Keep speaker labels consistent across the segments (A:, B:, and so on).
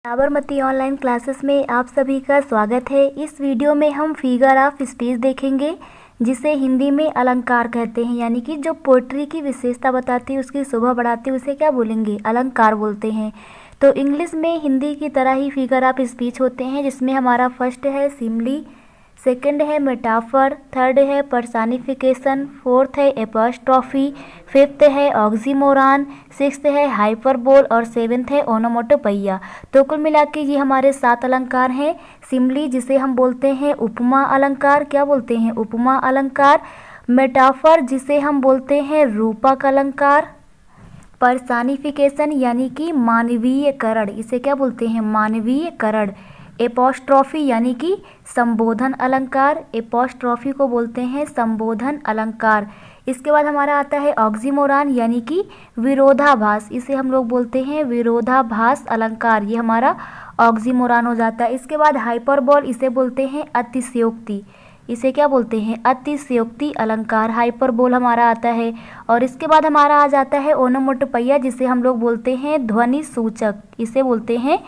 A: Sabarmati online classes में आप सभी का स्वागत है। इस वीडियो में हम फिगर ऑफ स्पीच देखेंगे, जिसे हिंदी में अलंकार कहते हैं। यानी कि जो पोएट्री की विशेषता बताती है, उसकी शोभा बढ़ाती है, उसे क्या बोलेंगे? अलंकार बोलते हैं। तो इंग्लिश में हिंदी की तरह ही फिगर ऑफ स्पीच होते हैं, जिसमें हमारा फर्स्ट है सिमली, सेकंड है मेटाफर, थर्ड है पर्सनिफिकेशन, फोर्थ है एपॉस्ट्रॉफी, फिफ्थ है ऑक्सीमोरान, सिक्स्थ है हाइपरबोल और सेवेंथ है ओनोमोटोपैया। तो कुल मिला के ये हमारे 7 अलंकार हैं। सिमली, जिसे हम बोलते हैं उपमा अलंकार, क्या बोलते हैं? उपमा अलंकार। मेटाफर, जिसे हम बोलते हैं रूपक अलंकार। पर्सनिफिकेशन यानी कि मानवीयकरण, इसे क्या बोलते हैं? मानवीयकरण। एपॉस्ट्रॉफी यानी कि संबोधन अलंकार, एपॉस्ट्रॉफी को बोलते हैं संबोधन अलंकार। इसके बाद हमारा आता है ऑक्सीमोरान यानी कि विरोधाभास, इसे हम लोग बोलते हैं विरोधाभास अलंकार। ये हमारा ऑक्सीमोरान हो जाता है। इसके बाद हाइपरबोल, इसे बोलते हैं अतिशयोक्ति, इसे क्या बोलते हैं? अतिशयोक्ति अलंकार। हाइपरबोल हमारा आता है। और इसके बाद हमारा आ जाता है ओनोमोटोपैया, जिसे हम लोग बोलते हैं ध्वनि सूचक, इसे बोलते हैं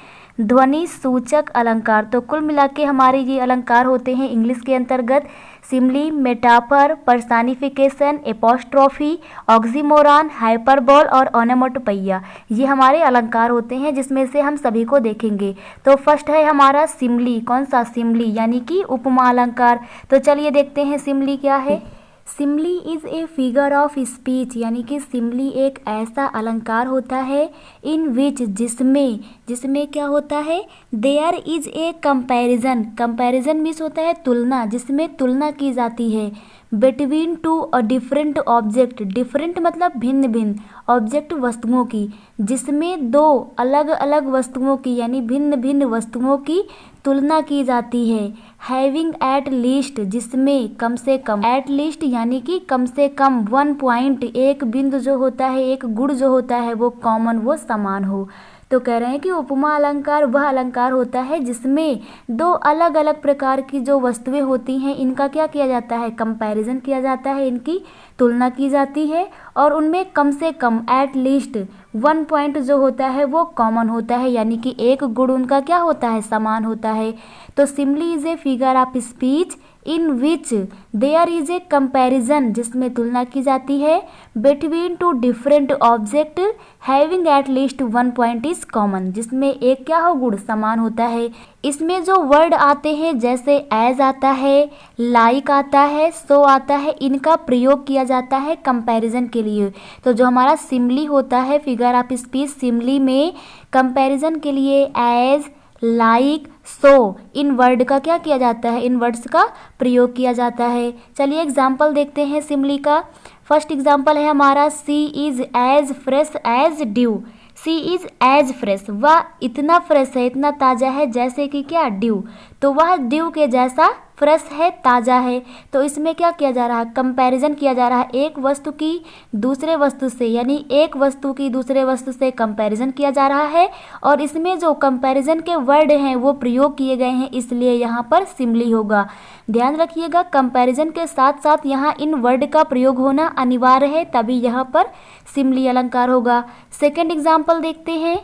A: ध्वनि सूचक अलंकार। तो कुल मिला के हमारे ये अलंकार होते हैं इंग्लिश के अंतर्गत simile, metaphor, personification, apostrophe, oxymoron, hyperbole और ओनोमोटोपैया। ये हमारे अलंकार होते हैं, जिसमें से हम सभी को देखेंगे। तो फर्स्ट है हमारा सिमली। कौन सा? सिमली यानी कि उपमा अलंकार। तो चलिए देखते हैं सिमली क्या है। Simile is a figure of speech, यानी कि सिमली एक ऐसा अलंकार होता है इन विच, जिसमें क्या होता है? There is a comparison, comparison means होता है तुलना, जिसमें तुलना की जाती है between two a different object, different मतलब भिन्न भिन्न, ऑब्जेक्ट वस्तुओं की, जिसमें दो अलग अलग वस्तुओं की यानी भिन्न भिन्न वस्तुओं की तुलना की जाती है। हैविंग एट लीस्ट, जिसमें कम से कम, एट लीस्ट यानी कि कम से कम 1 पॉइंट, एक बिंदु जो होता है, एक गुण जो होता है वो कॉमन, वो समान हो। तो कह रहे हैं कि उपमा अलंकार वह अलंकार होता है जिसमें दो अलग अलग प्रकार की जो वस्तुएं होती हैं, इनका क्या किया जाता है? कंपैरिजन किया जाता है, इनकी तुलना की जाती है, और उनमें कम से कम एट लीस्ट 1 पॉइंट जो होता है वो कॉमन होता है, यानी कि एक गुण उनका क्या होता है? समान होता है। तो simile is a figure of speech in which there is a comparison, जिसमें तुलना की जाती है between two different object having at least 1 point is common, जिसमें एक क्या हो? गुण समान होता है। इसमें जो वर्ड आते हैं, जैसे एज आता है, लाइक आता है, सो आता है, इनका प्रयोग किया जाता है कंपैरिजन के लिए। तो जो हमारा सिमली होता है फिगर ऑफ स्पीच, सिमली में कंपैरिजन के लिए एज, लाइक, सो इन वर्ड का क्या किया जाता है? इन वर्ड्स का प्रयोग किया जाता है। चलिए एग्जाम्पल देखते हैं सिमली का। फर्स्ट एग्जाम्पल है हमारा she is as fresh as dew. She is as fresh, वह इतना फ्रेश है, इतना ताज़ा है जैसे कि क्या? ड्यू। तो वह ड्यू के जैसा फ्रेश है, ताज़ा है। तो इसमें क्या किया जा रहा है? कंपैरिजन किया जा रहा है एक वस्तु की दूसरे वस्तु से, यानी एक वस्तु की दूसरे वस्तु से कंपैरिजन किया जा रहा है, और इसमें जो कंपैरिजन के वर्ड हैं वो प्रयोग किए गए हैं, इसलिए यहाँ पर सिमली होगा। ध्यान रखिएगा, कंपैरिजन के साथ साथ यहाँ इन वर्ड का प्रयोग होना अनिवार्य है, तभी यहाँ पर सिमली अलंकार होगा। सेकेंड एग्जाम्पल देखते हैं।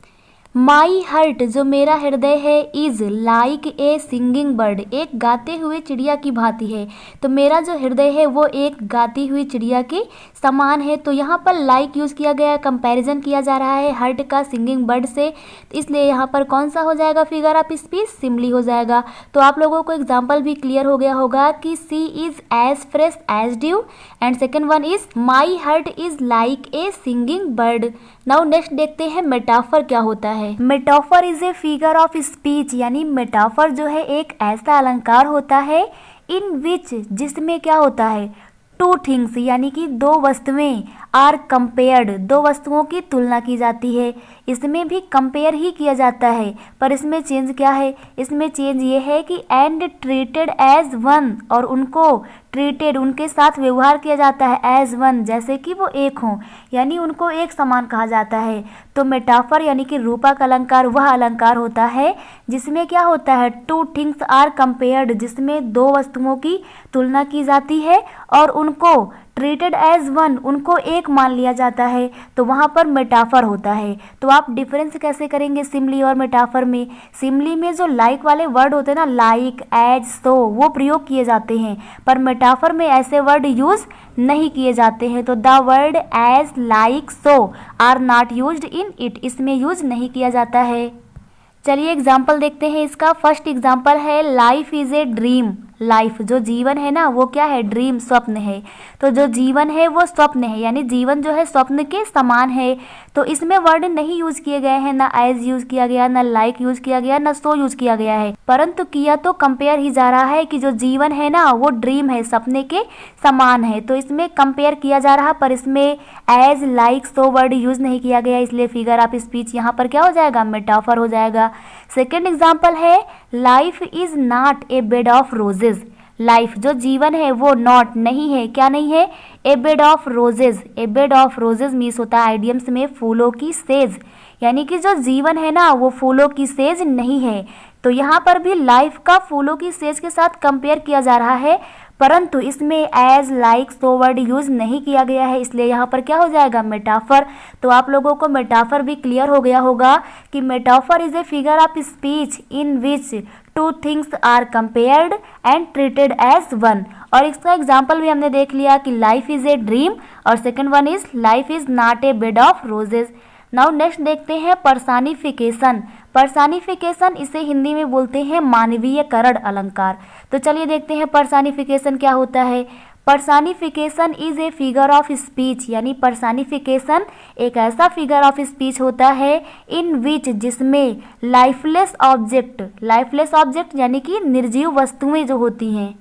A: माई हार्ट, जो मेरा हृदय है, is like a singing bird, एक गाते हुए चिड़िया की भांति है। तो मेरा जो हृदय है वो एक गाती हुई चिड़िया के समान है। तो यहाँ पर लाइक यूज़ किया गया है, कंपैरिजन किया जा रहा है हार्ट का सिंगिंग बर्ड से, इसलिए यहाँ पर कौन सा हो जाएगा फिगर ऑफ स्पीच? सिमली हो जाएगा। तो आप लोगों को एग्जाम्पल भी क्लियर हो गया होगा कि she is as fresh as dew and second one is my heart is like a singing bird. Now next देखते हैं मेटाफर क्या होता है। Metaphor is a figure of speech, यानी मेटाफर जो है एक ऐसा अलंकार होता है इन विच, जिसमें क्या होता है? टू थिंग्स, यानी कि दो वस्तुएं आर कंपेयर्ड, दो वस्तुओं की तुलना की जाती है। इसमें भी कंपेयर ही किया जाता है, पर इसमें चेंज क्या है? इसमें चेंज ये है कि एंड ट्रीटेड एज वन, और उनको ट्रीटेड, उनके साथ व्यवहार किया जाता है एज वन, जैसे कि वो एक हों, यानी उनको एक समान कहा जाता है। तो मेटाफर यानी कि रूपक अलंकार वह अलंकार होता है जिसमें क्या होता है? टू थिंग्स आर कंपेयर्ड, जिसमें दो वस्तुओं की तुलना की जाती है और उनको ट्रीटेड एज वन, उनको एक मान लिया जाता है, तो वहाँ पर मेटाफर होता है। तो आप डिफरेंस कैसे करेंगे सिमली और मेटाफर में? सिमली में जो लाइक वाले वर्ड होते हैं ना, लाइक, एज, सो, वो प्रयोग किए जाते हैं, पर मेटाफर में ऐसे वर्ड यूज नहीं किए जाते हैं। तो the word as, like, so are not used in it, इसमें यूज नहीं किया जाता है। चलिए एग्जाम्पल देखते हैं इसका। फर्स्ट एग्जाम्पल है life is a dream. Life जो जीवन है ना वो क्या है? ड्रीम, स्वप्न है। तो जो जीवन है वो स्वप्न है, यानी जीवन जो है स्वप्न के समान है। तो इसमें वर्ड नहीं यूज किए गए हैं, ना एज यूज किया गया, ना लाइक यूज किया गया, ना सो यूज किया गया है, परंतु किया तो कंपेयर ही जा रहा है कि जो जीवन है ना वो ड्रीम है, सपने के समान है। तो इसमें कंपेयर किया जा रहा, पर इसमें as, like, so word use नहीं किया गया, इसलिए फिगर ऑफ स्पीच यहाँ पर क्या हो जाएगा? मेटाफर हो जाएगा। सेकेंड एग्जाम्पल है life is not a bed of roses. Life जो जीवन है वो नॉट नहीं है, क्या नहीं है? A bed of roses. A bed of roses means होता है आइडियम्स में फूलों की सेज, यानी कि जो जीवन है ना वो फूलों की सेज नहीं है। तो यहाँ पर भी लाइफ का फूलों की सेज के साथ कंपेयर किया जा रहा है, परंतु इसमें as, like, so word use नहीं किया गया है, इसलिए यहाँ पर क्या हो जाएगा? मेटाफर। तो आप लोगों को मेटाफर भी क्लियर हो गया होगा कि metaphor is a figure of speech in which two things are compared and treated as one. और इसका एग्जाम्पल भी हमने देख लिया कि लाइफ इज ए ड्रीम और second one is life is not a bed of roses. Now next देखते हैं पर्सनिफिकेशन। पर्सनिफिकेशन इसे हिंदी में बोलते हैं मानवीयकरण अलंकार। तो चलिए देखते हैं पर्सनिफिकेशन क्या होता है। Personification is a figure of speech, यानी पर्सनिफिकेशन एक ऐसा फिगर ऑफ स्पीच होता है इन विच जिसमें लाइफलेस ऑब्जेक्ट यानी कि निर्जीव वस्तुएं जो होती हैं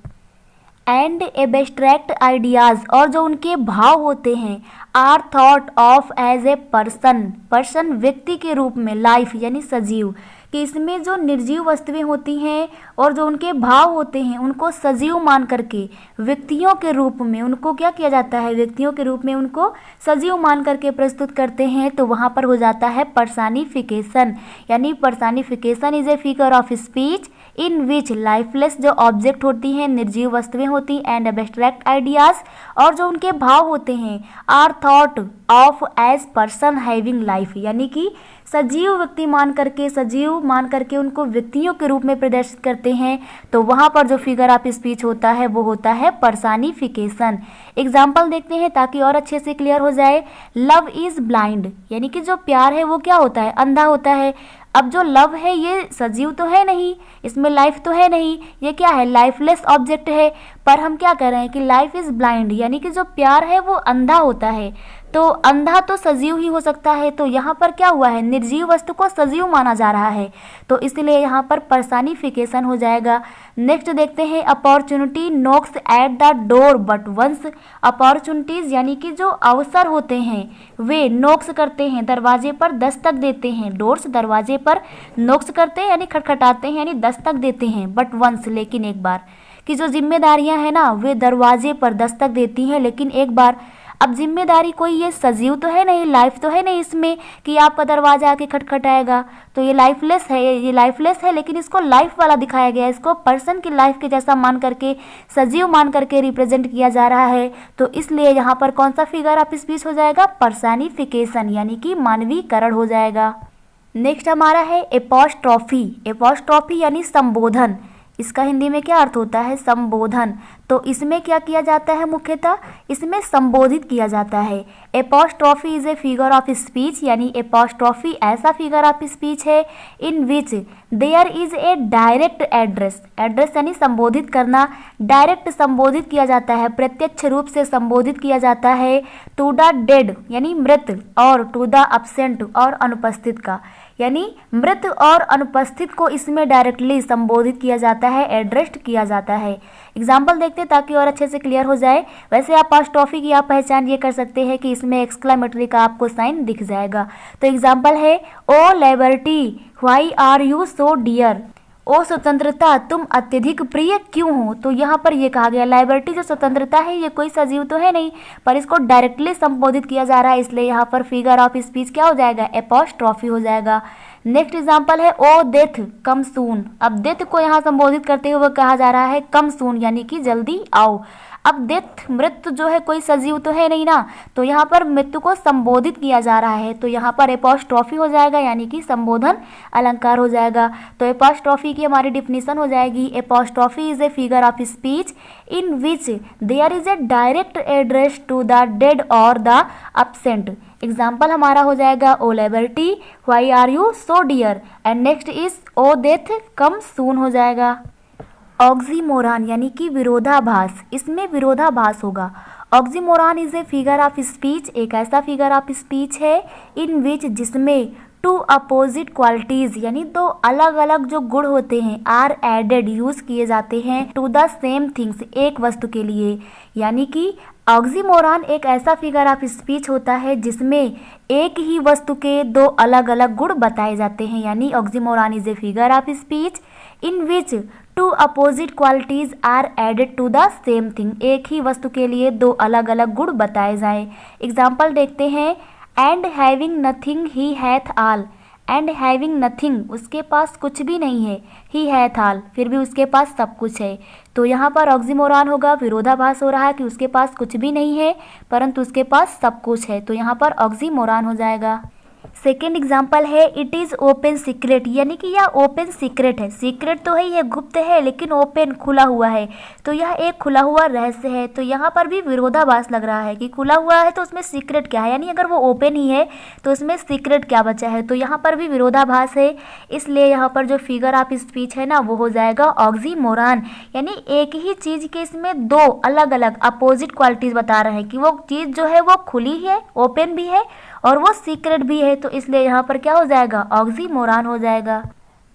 A: एंड एब्स्ट्रैक्ट आइडियाज, और जो उनके भाव होते हैं are thought of as a person व्यक्ति के रूप में, लाइफ यानी सजीव, कि इसमें जो निर्जीव वस्तुएं होती हैं और जो उनके भाव होते हैं उनको सजीव मान करके व्यक्तियों के रूप में उनको क्या किया जाता है? व्यक्तियों के रूप में उनको सजीव मान करके प्रस्तुत करते हैं, तो वहाँ पर हो जाता है पर्सनिफिकेशन। यानी personification is a figure of speech in which lifeless जो ऑब्जेक्ट होती हैं, निर्जीव वस्तुएं होती एंड एब्स्ट्रैक्ट आइडियाज, और जो उनके भाव होते हैं are thought of as person having life, यानी कि सजीव व्यक्ति मान करके उनको व्यक्तियों के रूप में प्रदर्शित करते हैं। तो वहाँ पर जो फिगर ऑफ स्पीच होता है वो होता है पर्सनिफिकेशन। एग्जाम्पल देखते हैं ताकि और अच्छे से क्लियर हो जाए। लव इज ब्लाइंड, यानी कि जो प्यार है वो क्या होता है? अंधा होता है। अब जो लव है ये सजीव तो है नहीं, इसमें लाइफ तो है नहीं, ये क्या है? लाइफलेस ऑब्जेक्ट है। पर हम क्या कह रहे हैं कि लाइफ इज ब्लाइंड, यानी कि जो प्यार है वो अंधा होता है। तो अंधा तो सजीव ही हो सकता है, तो यहाँ पर क्या हुआ है? निर्जीव वस्तु को सजीव माना जा रहा है, तो इसलिए यहाँ पर पर्सनिफिकेशन हो जाएगा। नेक्स्ट देखते हैं opportunity knocks at the door but once. Opportunities यानी कि जो अवसर होते हैं वे नॉक्स करते हैं, दरवाजे पर दस्तक देते हैं। डोर्स दरवाजे पर नॉक्स करते हैं यानी खटखटाते हैं, यानी दस्तक देते हैं, बट वंस लेकिन एक बार, कि जो जिम्मेदारियां हैं ना वे दरवाजे पर दस्तक देती हैं लेकिन एक बार। अब जिम्मेदारी कोई ये सजीव तो है नहीं, लाइफ तो है नहीं इसमें कि आपका दरवाजा आके खटखटाएगा, तो ये लाइफलेस है, लेकिन इसको लाइफ वाला दिखाया गया है, इसको पर्सन की लाइफ के जैसा मान करके, सजीव मान करके रिप्रेजेंट किया जा रहा है। तो इसलिए यहाँ पर कौन सा फिगर ऑफ स्पीच हो जाएगा? पर्सनिफिकेशन, यानी कि मानवीकरण हो जाएगा। नेक्स्ट हमारा है एपोस्ट्रॉफी। एपोस्ट्रॉफी यानी संबोधन, इसका हिंदी में क्या अर्थ होता है? संबोधन। तो इसमें क्या किया जाता है? मुख्यतः इसमें संबोधित किया जाता है। Apostrophe is a figure of speech, यानी एपोस्ट्रॉफी ऐसा फिगर ऑफ स्पीच है in which there is a direct address यानी संबोधित करना, डायरेक्ट संबोधित किया जाता है, प्रत्यक्ष रूप से संबोधित किया जाता है टू द डेड यानी मृत, और टू द अब्सेंट और अनुपस्थित का, यानी मृत और अनुपस्थित को इसमें डायरेक्टली संबोधित किया जाता है, एड्रेस्ड किया जाता है। एग्जाम्पल देखते हैं ताकि और अच्छे से क्लियर हो जाए। वैसे अपोस्ट्रोफी की आप पहचान ये कर सकते हैं कि इसमें एक्सक्लेमेटरी का आपको साइन दिख जाएगा। तो एग्जाम्पल है O liberty why are you so dear. ओ स्वतंत्रता तुम अत्यधिक प्रिय क्यों हो। तो यहाँ पर ये कहा गया लिबर्टी जो स्वतंत्रता है ये कोई सजीव तो है नहीं, पर इसको डायरेक्टली संबोधित किया जा रहा है, इसलिए यहाँ पर फिगर ऑफ स्पीच क्या हो जाएगा? एपोस्ट्रॉफी हो जाएगा। नेक्स्ट एग्जाम्पल है ओ डेथ कम सून। अब डेथ को यहाँ संबोधित करते हुए कहा जा रहा है कम सून, यानी कि जल्दी आओ। अब डेथ मृत्यु जो है कोई सजीव तो है नहीं ना, तो यहाँ पर मृत्यु को संबोधित किया जा रहा है, तो यहाँ पर एपोस्ट्रॉफी हो जाएगा, यानी कि संबोधन अलंकार हो जाएगा। तो एपोस्ट्रॉफी की हमारी डिफिनीशन हो जाएगी, apostrophe is a figure of speech in which there is a direct address to the dead और द अब्सेंट। एग्जाम्पल हमारा हो जाएगा O liberty why are you so dear, and next is O death come soon हो जाएगा। Oxymoron यानी कि विरोधाभास, इसमें विरोधाभास होगा। Oxymoron is a figure of speech, एक ऐसा फिगर ऑफ स्पीच है इन विच जिसमें टू अपोजिट क्वालिटीज यानी दो अलग अलग जो गुण होते हैं आर एडेड यूज किए जाते हैं टू द सेम थिंग्स, एक वस्तु के लिए। यानी कि ऑक्सीमोरान एक ऐसा फिगर ऑफ स्पीच होता है जिसमें एक ही वस्तु के दो अलग अलग गुण बताए जाते हैं, यानी oxymoron is a figure of speech in which two opposite qualities are added to the same thing, एक ही वस्तु के लिए दो अलग अलग गुण बताए जाएं। एग्जाम्पल देखते हैं, and having nothing he hath all. And having nothing, उसके पास कुछ भी नहीं है, ही हैथ ऑल, फिर भी उसके पास सब कुछ है। तो यहाँ पर ऑक्सीमोरान होगा, विरोधाभास हो रहा है कि उसके पास कुछ भी नहीं है परंतु उसके पास सब कुछ है, तो यहाँ पर ऑक्सीमोरान हो जाएगा। सेकेंड एग्जाम्पल है इट इज़ ओपन सीक्रेट, यानी कि यह ओपन सीक्रेट है। सीक्रेट तो है, यह गुप्त है, लेकिन ओपन खुला हुआ है, तो यह एक खुला हुआ रहस्य है। तो यहाँ पर भी विरोधाभास लग रहा है कि खुला हुआ है तो उसमें सीक्रेट क्या है, यानी अगर वो ओपन ही है तो उसमें सीक्रेट क्या बचा है, तो यहाँ पर भी विरोधाभास है। इसलिए यहाँ पर जो फिगर ऑफ स्पीच है ना वो हो जाएगा ऑक्सीमोरान, यानी एक ही चीज़ के इसमें दो अलग अलग अपोजिट क्वालिटीज़ बता रहे हैं कि वो चीज़ जो है वो खुली है, ओपन भी है और वो सीक्रेट भी है, तो इसलिए यहाँ पर क्या हो जाएगा, ऑक्सीमोरान हो जाएगा।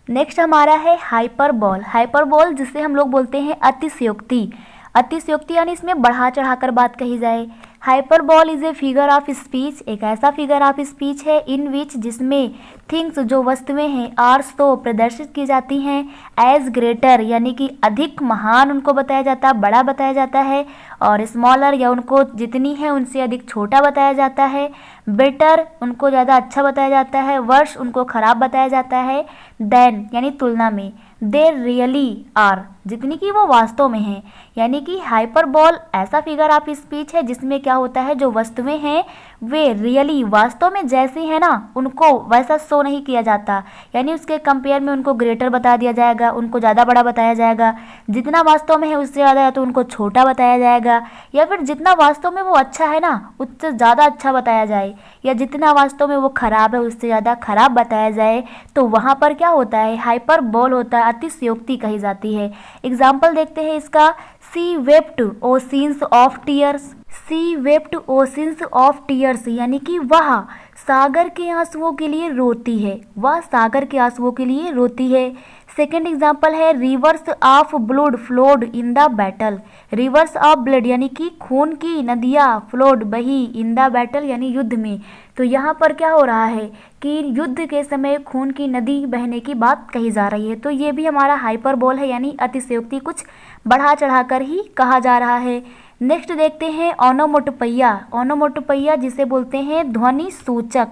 A: नेक्स्ट हमारा है हाइपरबोल। हाइपरबोल जिसे हम लोग बोलते हैं अतिशयोक्ति। अतिशयोक्ति यानी इसमें बढ़ा चढ़ाकर बात कही जाए। Hyperbole is a figure of speech, एक ऐसा फिगर ऑफ स्पीच है इन विच जिसमें थिंग्स जो वस्तुएं हैं आर सो प्रदर्शित की जाती हैं एज ग्रेटर, यानी कि अधिक महान उनको बताया जाता है, बड़ा बताया जाता है, और स्मॉलर या उनको जितनी है उनसे अधिक छोटा बताया जाता है, बेटर उनको ज़्यादा अच्छा बताया जाता है, वर्ष उनको खराब बताया जाता है, देन यानी तुलना में, दे रियली आर जितनी कि वो वास्तव में है। यानी कि हाइपरबोल ऐसा फिगर ऑफ स्पीच है जिसमें क्या होता है, जो वस्तुएं हैं वे रियली वास्तव में जैसी है ना उनको वैसा शो नहीं किया जाता, यानी उसके कंपेयर में उनको ग्रेटर बता दिया जाएगा, उनको ज़्यादा बड़ा बताया जाएगा, जितना वास्तव में है उससे ज़्यादा या तो उनको छोटा बताया जाएगा, या फिर जितना वास्तव में वो अच्छा है ना उससे ज़्यादा अच्छा बताया जाए, या जितना वास्तव में वो खराब है उससे ज़्यादा खराब बताया जाए। तो वहाँ पर क्या होता है, हाइपरबोल होता है, अतिशयोक्ति कही जाती है। एग्जाम्पल देखते हैं इसका, she wept oceans of tears. She wept oceans of tears यानी कि वह सागर के आंसुओं के लिए रोती है, वह सागर के आंसुओं के लिए रोती है। सेकेंड एग्जाम्पल है reverse of blood flowed in the battle. Reverse of blood यानी कि खून की नदियाँ फ्लोड बही इन द बैटल यानी युद्ध में। तो यहाँ पर क्या हो रहा है कि युद्ध के समय खून की नदी बहने की बात कही जा रही है, तो ये भी हमारा हाइपरबोल है, यानी अतिशयोक्ति, कुछ बढ़ा चढ़ाकर ही कहा जा रहा है। नेक्स्ट देखते हैं ओनोमोटोपैया। ओनोमोटोपैया जिसे बोलते हैं ध्वनि सूचक।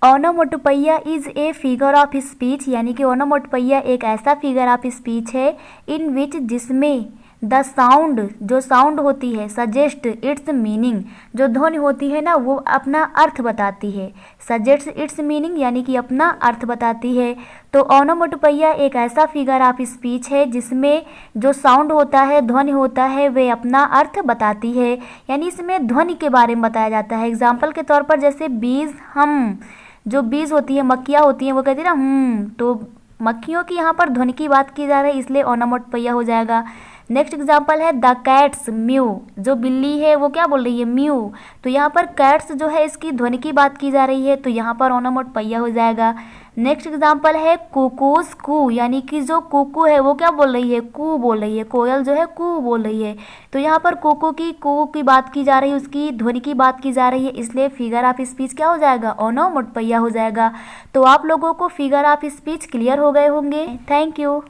A: Onomatopoeia is a figure of speech, यानी कि ओनोमोटोपैया एक ऐसा फिगर ऑफ स्पीच है इन विच जिसमें द साउंड, जो साउंड होती है, सजेस्ट इट्स मीनिंग, जो ध्वनि होती है ना वो अपना अर्थ बताती है, सजेस्ट इट्स मीनिंग यानी कि अपना अर्थ बताती है। तो ओनोमोटोपैया एक ऐसा फिगर ऑफ स्पीच है जिसमें जो साउंड होता है, ध्वनि होता है, वे अपना अर्थ बताती है, यानी इसमें ध्वनि के बारे में बताया जाता है। एग्जाम्पल के तौर पर जैसे बीज, हम जो बीज होती है, मक्खियाँ होती हैं, वो कहती है ना तो मक्खियों की यहाँ पर ध्वनि की बात की जा रही है, इसलिए ओनोमोटोपैया हो जाएगा। नेक्स्ट एग्जाम्पल है द कैट्स म्यू, जो बिल्ली है वो क्या बोल रही है, म्यू, तो यहाँ पर कैट्स जो है इसकी ध्वनि की बात की जा रही है, तो यहाँ पर ओनोमोटोपैया हो जाएगा। नेक्स्ट एग्जाम्पल है कुकूस कू, यानी कि जो कुकू है वो क्या बोल रही है, कू बोल रही है, कोयल जो है कू बोल रही है, तो यहाँ पर कुकू की बात की जा रही है, उसकी ध्वनि की बात की जा रही है, इसलिए फिगर ऑफ स्पीच क्या हो जाएगा, ओनोमोटोपैया हो जाएगा। तो आप लोगों को फिगर ऑफ स्पीच क्लियर हो गए होंगे। Thank you.